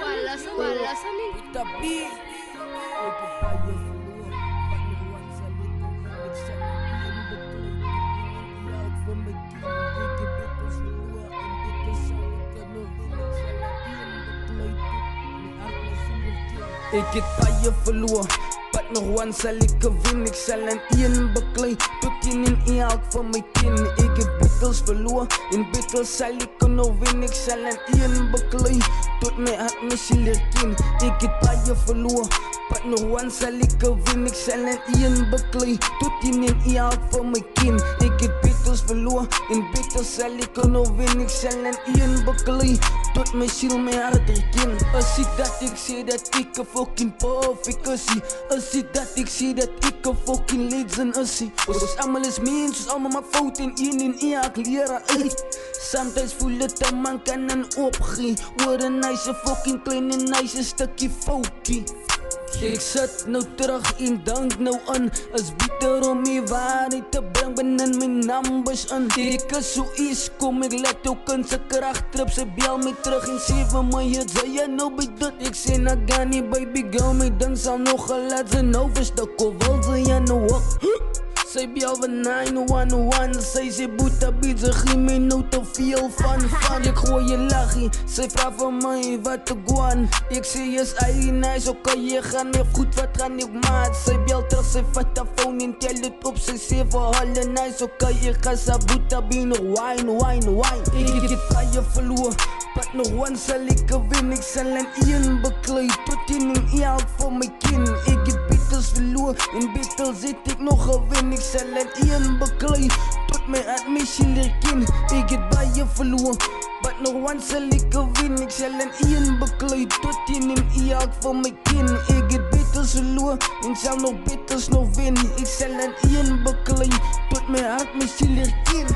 wala sa ning Tapi ikut tayo semua Panuan sa likod sa nabiyan Baklay out from my king Ikit ito semua Indito sa likod no vinig sa nabiyan Baklay ni art na sinulkin Ikit tayo verloor Panuan sa likod vinig sa nabiyan Baklay tutinin out from my king Ikit Beatles verloor in Beatles sa likod no vinig sa nabiyan Baklay tot me at me silirkin Ikit tayo verloor Panuan sa likod vinig sa nabiyan Baklay tutinin out from my king Ikit Beatles verloor in Beatles sa likod no vinig sa nabiyan Baklay tot me sil me hartrikin As ik dat ik sê dat ik a fucking perfect as ik dat ik sê dat ik a fucking legend as ons allemaal is mens, ons allemaal maar fout en ek lera Sometimes voel het een man kan en opgee Word een nice fucking klein en nice stukkie foukie Ek sit nou terug en dank nou aan Is beter om die waarheid te bring binnen my numbers in Ek is so iets, kom ek let ook in sy kracht trip Sy bel my terug en sê vir my het sy jy nou by dit Ek sê na gaan nie baby girl my ding sal nog gelat Sy nou verstuk of wil sy jy nou ook Sy bel van 911 Sy sê boeta bied sy gee my nou te veel van Ek gooi jy lachie Sy vraag vir my wat te gwaan Ek sê is hy nice ok jy gaan nie goed wat gaan ek maat Sy bel terug sy vat die phone en tel het op Sy sê vir hulle nice ok ek ga sa boeta bied nog wine Ek het tayo verloor Pat nog one sal ek wen Ek sal in een beklui tot in elk van my kin Ek het Beatles verloor en Beatles het ek nog gewin Ek sal in een beklui tot my at my silirkin Ek het baie verloor But nog one sal ek wen Ek sal in een beklui tot in elk van my kin Ek het Beatles verloor en sal nog Beatles nog wen Ek sal in een beklui tot my at my silirkin